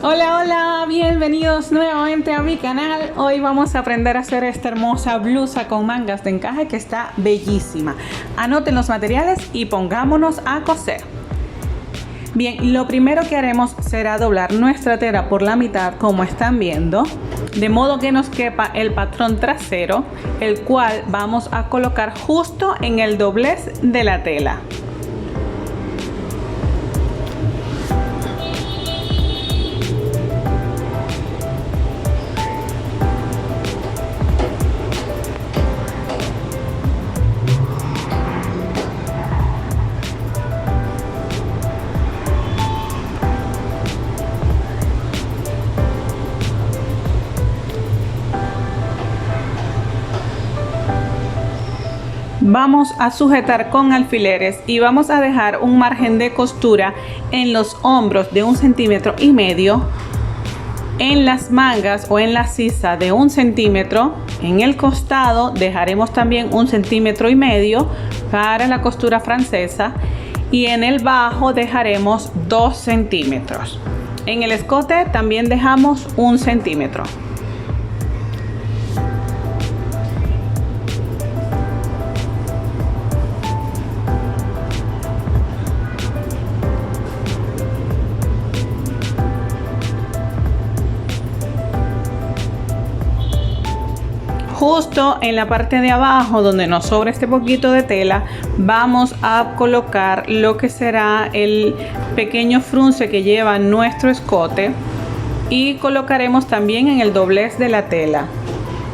Hola, hola, bienvenidos nuevamente a mi canal. Hoy vamos a aprender a hacer esta hermosa blusa con mangas de encaje que está bellísima. Anoten los materiales y pongámonos a coser. Bien, lo primero que haremos será doblar nuestra tela por la mitad, como están viendo, de modo que nos quepa el patrón trasero, el cual vamos a colocar justo en el doblez de la tela. Vamos a sujetar con alfileres y vamos a dejar un margen de costura en los hombros de 1,5 centímetros, en las mangas o en la sisa de 1 centímetro, en el costado dejaremos también 1,5 centímetros para la costura francesa y en el bajo dejaremos 2 centímetros. En el escote también dejamos 1 centímetro. Justo en la parte de abajo donde nos sobra este poquito de tela vamos a colocar lo que será el pequeño frunce que lleva nuestro escote y colocaremos también en el doblez de la tela.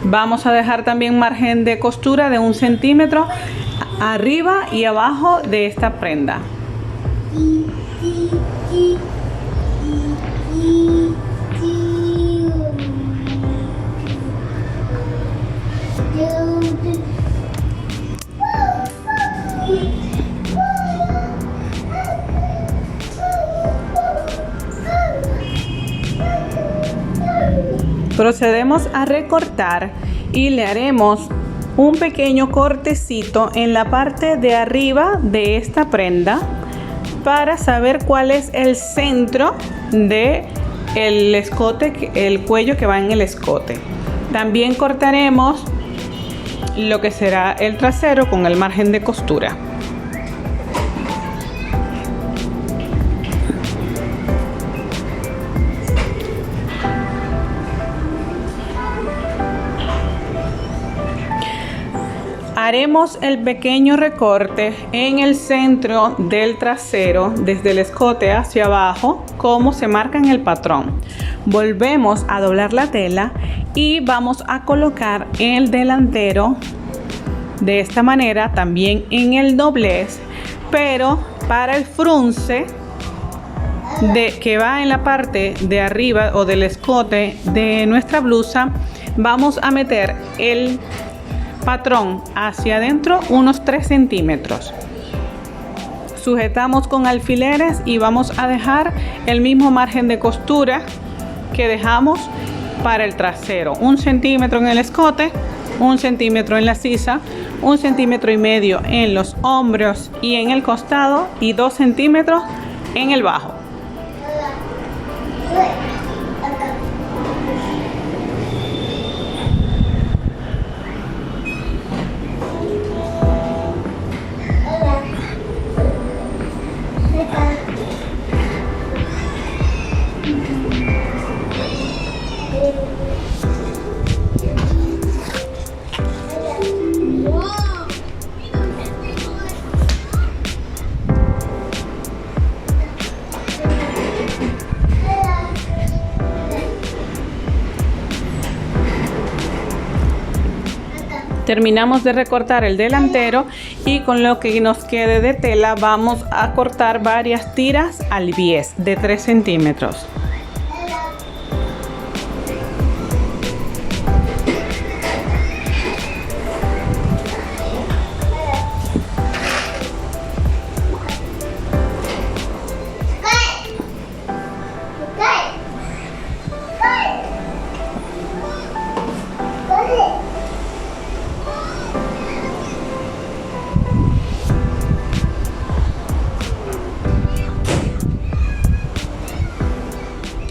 Vamos a dejar también margen de costura de 1 centímetro arriba y abajo de esta prenda. Procedemos a recortar y le haremos un pequeño cortecito en la parte de arriba de esta prenda para saber cuál es el centro de el escote, el cuello que va en el escote. También cortaremos lo que será el trasero con el margen de costura. Haremos el pequeño recorte en el centro del trasero, desde el escote hacia abajo, como se marca en el patrón. Volvemos a doblar la tela y vamos a colocar el delantero de esta manera, también en el doblez, pero para el frunce que va en la parte de arriba o del escote de nuestra blusa, vamos a meter el patrón hacia adentro unos 3 centímetros. Sujetamos con alfileres y vamos a dejar el mismo margen de costura que dejamos para el trasero, 1 centímetro en el escote, 1 centímetro en la sisa, 1,5 centímetros en los hombros y en el costado y 2 centímetros en el bajo. Terminamos de recortar el delantero y con lo que nos quede de tela vamos a cortar varias tiras al bies de 3 centímetros.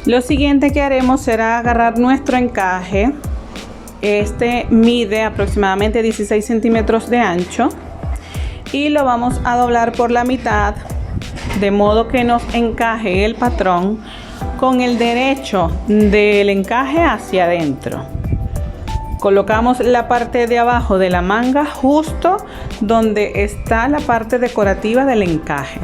Lo siguiente que haremos será agarrar nuestro encaje. Este mide aproximadamente 16 centímetros de ancho y lo vamos a doblar por la mitad, de modo que nos encaje el patrón con el derecho del encaje hacia adentro. Colocamos la parte de abajo de la manga justo donde está la parte decorativa del encaje.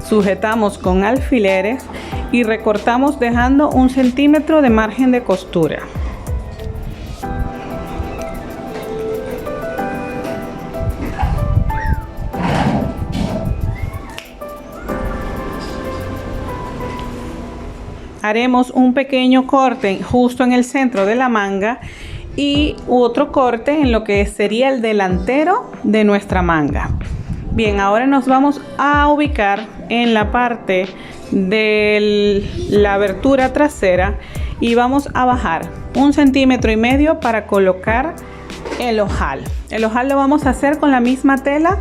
Sujetamos con alfileres y recortamos dejando 1 centímetro de margen de costura. Haremos un pequeño corte justo en el centro de la manga y otro corte en lo que sería el delantero de nuestra manga. Bien, ahora nos vamos a ubicar en la parte de la abertura trasera y vamos a bajar 1,5 centímetros para colocar el ojal. El ojal lo vamos a hacer con la misma tela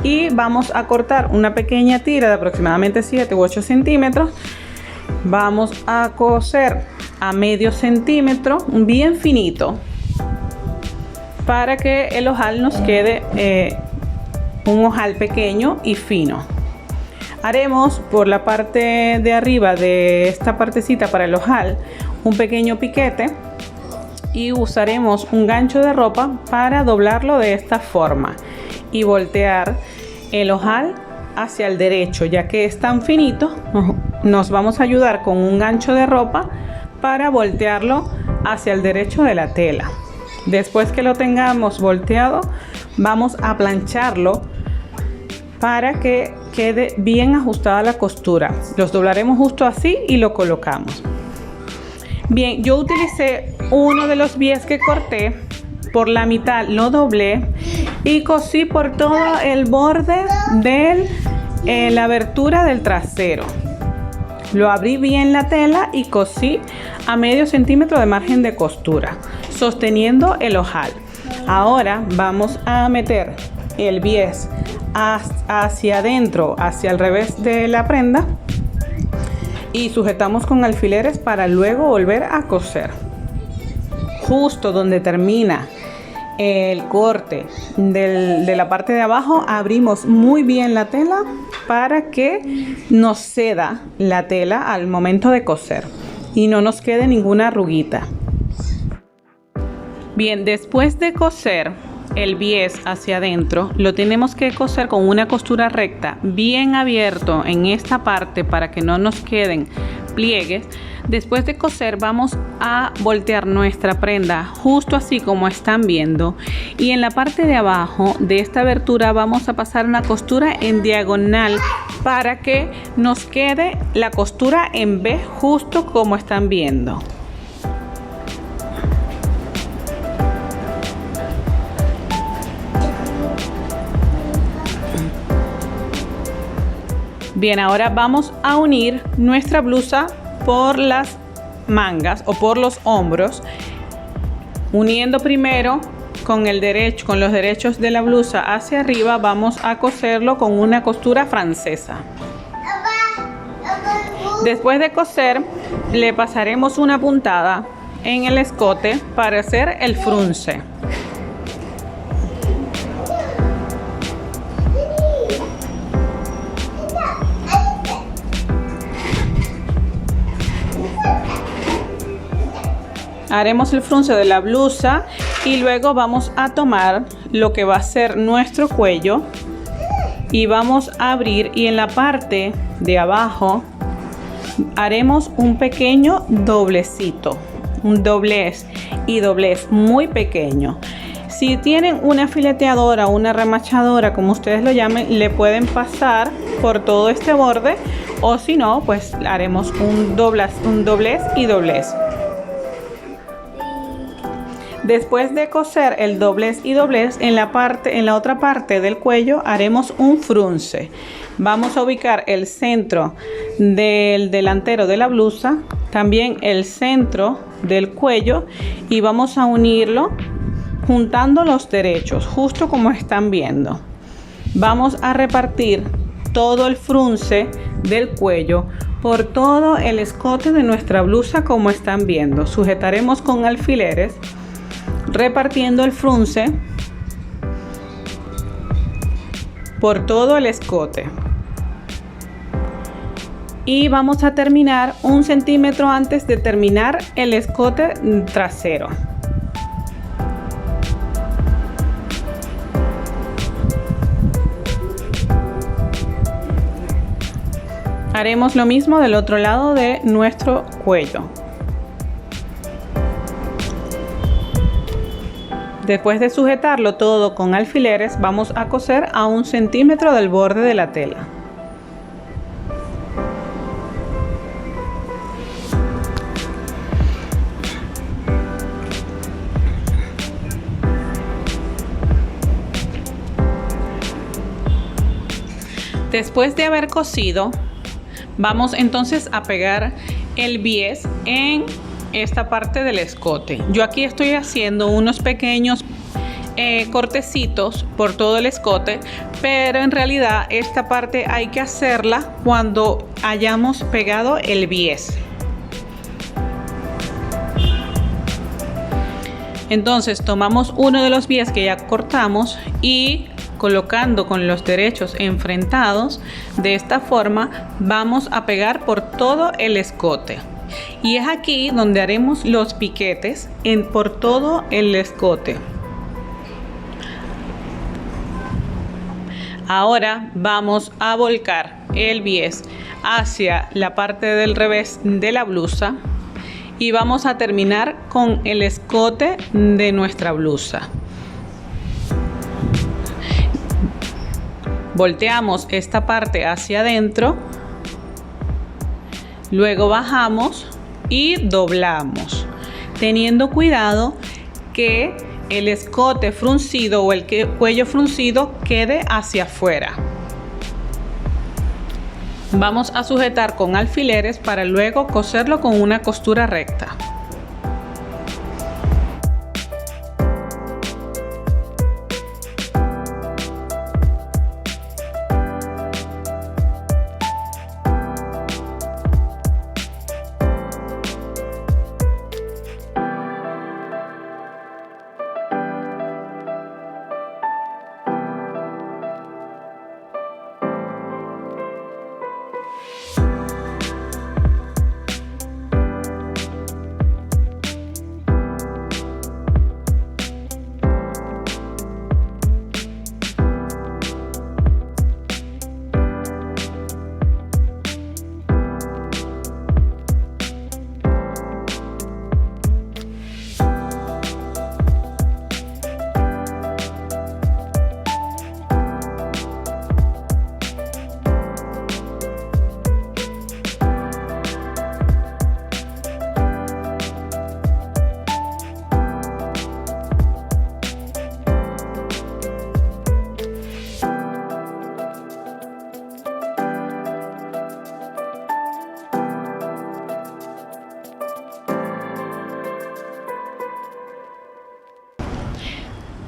y vamos a cortar una pequeña tira de aproximadamente 7 u 8 centímetros. Vamos a coser a medio centímetro, bien finito, para que el ojal nos quede un ojal pequeño y fino. Haremos por la parte de arriba de esta partecita para el ojal un pequeño piquete y usaremos un gancho de ropa para doblarlo de esta forma y voltear el ojal hacia el derecho, ya que es tan finito. Nos vamos a ayudar con un gancho de ropa para voltearlo hacia el derecho de la tela. Después que lo tengamos volteado, vamos a plancharlo para que quede bien ajustada la costura. Los doblaremos justo así y lo colocamos. Bien, yo utilicé uno de los bies que corté, por la mitad lo doblé y cosí por todo el borde de la abertura del trasero. Lo abrí bien la tela y cosí a medio centímetro de margen de costura, sosteniendo el ojal. Ahora vamos a meter el bies hacia adentro, hacia el revés de la prenda y sujetamos con alfileres para luego volver a coser. Justo donde termina el corte de la parte de abajo, abrimos muy bien la tela para que nos ceda la tela al momento de coser y no nos quede ninguna arruguita. Bien, después de coser el bies hacia adentro, lo tenemos que coser con una costura recta, bien abierto en esta parte para que no nos queden pliegues. Después de coser vamos a voltear nuestra prenda justo así como están viendo y en la parte de abajo de esta abertura vamos a pasar una costura en diagonal para que nos quede la costura en V justo como están viendo. Bien, ahora vamos a unir nuestra blusa por las mangas o por los hombros, uniendo primero con los derechos de la blusa hacia arriba. Vamos a coserlo con una costura francesa. Después de coser, le pasaremos una puntada en el escote para hacer el frunce. Haremos el frunce de la blusa y luego vamos a tomar lo que va a ser nuestro cuello y vamos a abrir, y en la parte de abajo haremos un pequeño doblecito, un doblez y doblez muy pequeño. Si tienen una fileteadora o una remachadora, como ustedes lo llamen, le pueden pasar por todo este borde, o si no, pues haremos un doblez y doblez. Después de coser el doblez y doblez, en la otra parte del cuello haremos un frunce. Vamos a ubicar el centro del delantero de la blusa, también el centro del cuello, y vamos a unirlo juntando los derechos, justo como están viendo. Vamos a repartir todo el frunce del cuello por todo el escote de nuestra blusa, como están viendo. Sujetaremos con alfileres, repartiendo el frunce por todo el escote. Y vamos a terminar 1 centímetro antes de terminar el escote trasero. Haremos lo mismo del otro lado de nuestro cuello. Después de sujetarlo todo con alfileres, vamos a coser a 1 centímetro del borde de la tela. Después de haber cosido, vamos entonces a pegar el bies en esta parte del escote. Yo aquí estoy haciendo unos pequeños cortecitos por todo el escote, pero en realidad esta parte hay que hacerla cuando hayamos pegado el bies. Entonces tomamos uno de los bies que ya cortamos y colocando con los derechos enfrentados, de esta forma vamos a pegar por todo el escote. Y es aquí donde haremos los piquetes por todo el escote. Ahora vamos a volcar el bies hacia la parte del revés de la blusa y vamos a terminar con el escote de nuestra blusa. Volteamos esta parte hacia adentro, luego bajamos y doblamos, teniendo cuidado que el escote fruncido o el cuello fruncido quede hacia afuera. Vamos a sujetar con alfileres para luego coserlo con una costura recta.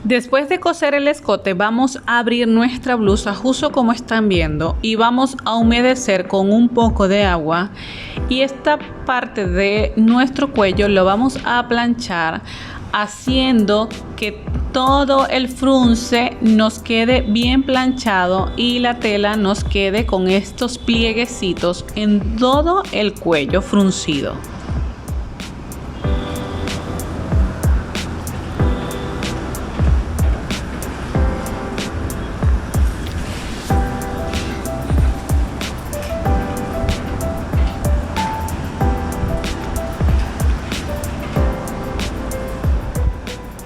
Después de coser el escote, vamos a abrir nuestra blusa justo como están viendo y vamos a humedecer con un poco de agua, y esta parte de nuestro cuello lo vamos a planchar haciendo que todo el frunce nos quede bien planchado y la tela nos quede con estos plieguecitos en todo el cuello fruncido.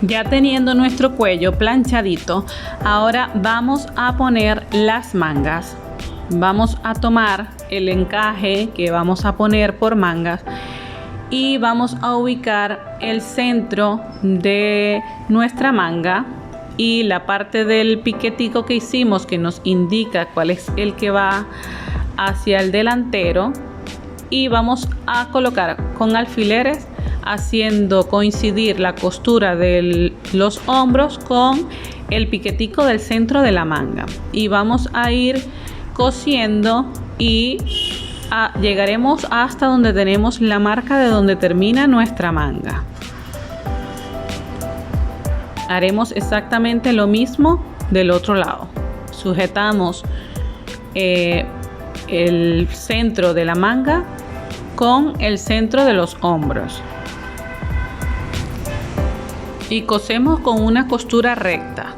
Ya teniendo nuestro cuello planchadito, ahora vamos a poner las mangas. Vamos a tomar el encaje que vamos a poner por mangas y vamos a ubicar el centro de nuestra manga y la parte del piquetico que hicimos, que nos indica cuál es el que va hacia el delantero, y vamos a colocar con alfileres haciendo coincidir la costura de los hombros con el piquetico del centro de la manga, y vamos a ir cosiendo y llegaremos hasta donde tenemos la marca de donde termina nuestra manga. Haremos exactamente lo mismo del otro lado. Sujetamos el centro de la manga con el centro de los hombros y cosemos con una costura recta.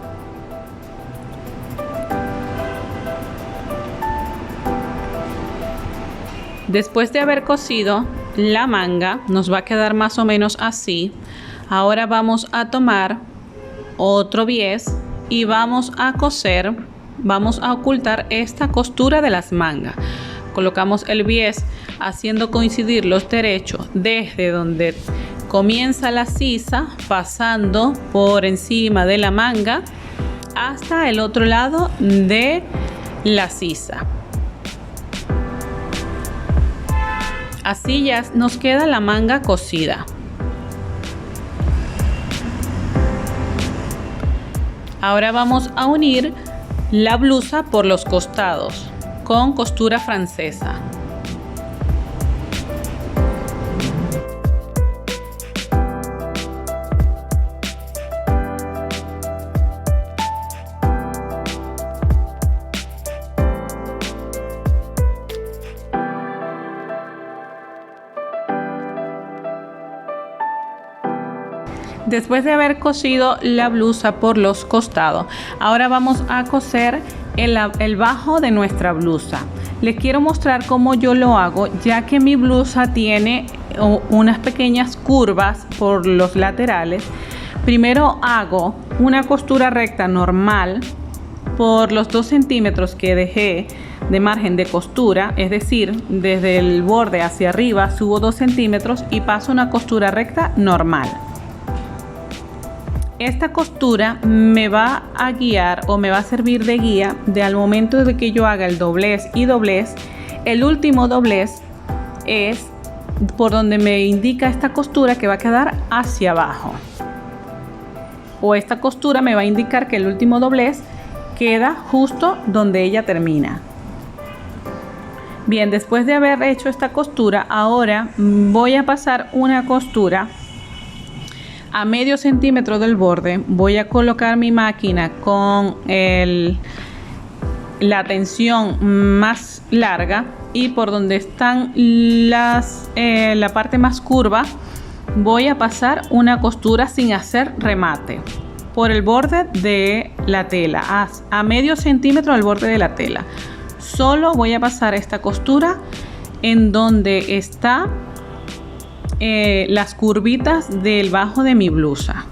Después de haber cosido la manga, nos va a quedar más o menos así. Ahora vamos a tomar otro bies y vamos a coser, vamos a ocultar esta costura de las mangas. Colocamos el bies haciendo coincidir los derechos desde donde comienza la sisa, pasando por encima de la manga hasta el otro lado de la sisa. Así ya nos queda la manga cosida. Ahora vamos a unir la blusa por los costados con costura francesa. Después de haber cosido la blusa por los costados, ahora vamos a coser el bajo de nuestra blusa. Les quiero mostrar cómo yo lo hago, ya que mi blusa tiene unas pequeñas curvas por los laterales. Primero hago una costura recta normal por los 2 centímetros que dejé de margen de costura, es decir, desde el borde hacia arriba subo 2 centímetros y paso una costura recta normal. Esta costura me va a guiar o me va a servir de guía de al momento de que yo haga el doblez y doblez. El último doblez es por donde me indica esta costura que va a quedar hacia abajo, o esta costura me va a indicar que el último doblez queda justo donde ella termina. Bien, después de haber hecho esta costura, ahora voy a pasar una costura a medio centímetro del borde. Voy a colocar mi máquina con la tensión más larga y por donde están la parte más curva voy a pasar una costura sin hacer remate por el borde de la tela, a medio centímetro del borde de la tela. Solo voy a pasar esta costura en donde está las curvitas del bajo de mi blusa.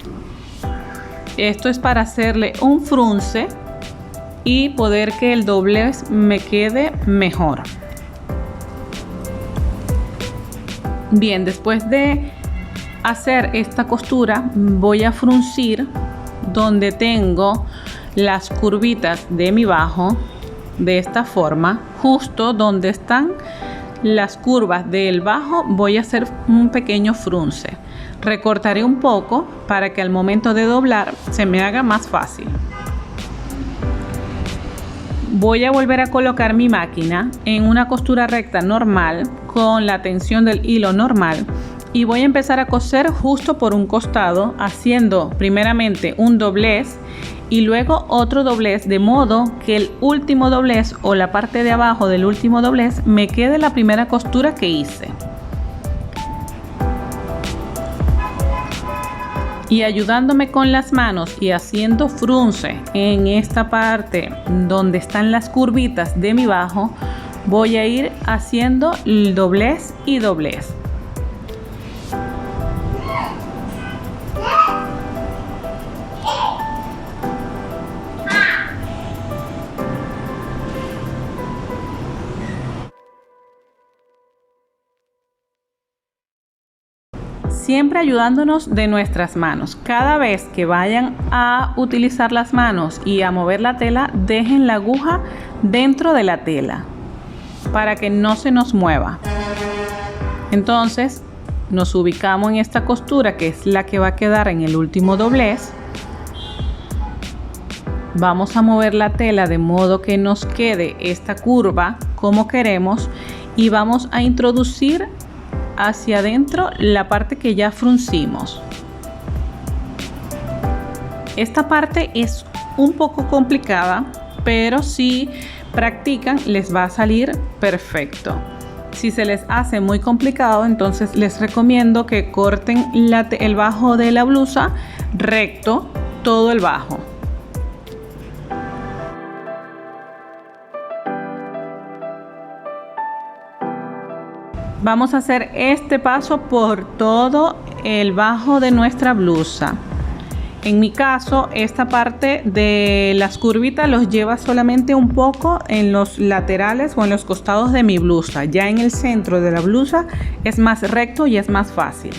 Esto es para hacerle un frunce y poder que el doblez me quede mejor. Bien, después de hacer esta costura voy a fruncir donde tengo las curvitas de mi bajo de esta forma, justo donde están las curvas del bajo voy a hacer un pequeño frunce. Recortaré un poco para que al momento de doblar se me haga más fácil. Voy a volver a colocar mi máquina en una costura recta normal con la tensión del hilo normal y voy a empezar a coser justo por un costado, haciendo primeramente un doblez y luego otro doblez, de modo que el último doblez o la parte de abajo del último doblez me quede la primera costura que hice. Y ayudándome con las manos y haciendo frunce en esta parte donde están las curvitas de mi bajo, voy a ir haciendo el doblez y doblez. Siempre ayudándonos de nuestras manos. Cada vez que vayan a utilizar las manos y a mover la tela, dejen la aguja dentro de la tela para que no se nos mueva. Entonces nos ubicamos en esta costura que es la que va a quedar en el último doblez. Vamos a mover la tela de modo que nos quede esta curva como queremos y vamos a introducir hacia adentro la parte que ya fruncimos. Esta parte es un poco complicada, pero si practican les va a salir perfecto. Si se les hace muy complicado, entonces les recomiendo que corten el bajo de la blusa recto, todo el bajo. Vamos a hacer este paso por todo el bajo de nuestra blusa. En mi caso, esta parte de las curvitas los lleva solamente un poco en los laterales o en los costados de mi blusa. Ya en el centro de la blusa es más recto y es más fácil.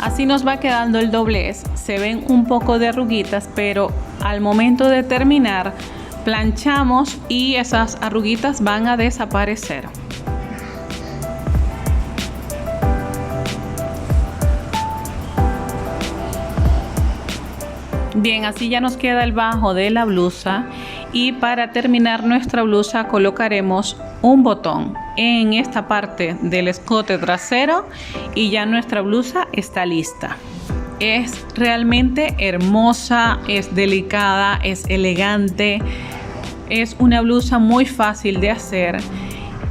Así nos va quedando el doblez. Se ven un poco de arruguitas, pero al momento de terminar planchamos y esas arruguitas van a desaparecer. Bien, así ya nos queda el bajo de la blusa, y para terminar nuestra blusa colocaremos un botón en esta parte del escote trasero y ya nuestra blusa está lista. Es realmente hermosa, es delicada, es elegante, es una blusa muy fácil de hacer.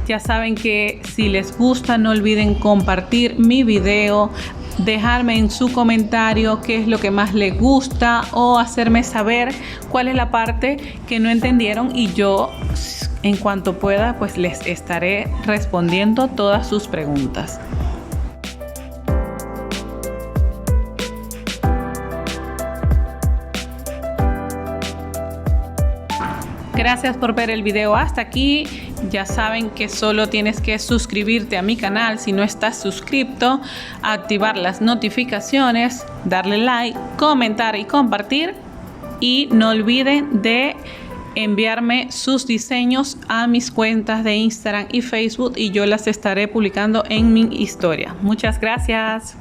Ya saben que si les gusta, no olviden compartir mi video, dejarme en su comentario qué es lo que más les gusta o hacerme saber cuál es la parte que no entendieron, y yo en cuanto pueda pues les estaré respondiendo todas sus preguntas. Gracias por ver el video hasta aquí. Ya saben que solo tienes que suscribirte a mi canal si no estás suscrito, activar las notificaciones, darle like, comentar y compartir. Y no olviden de enviarme sus diseños a mis cuentas de Instagram y Facebook y yo las estaré publicando en mi historia. Muchas gracias.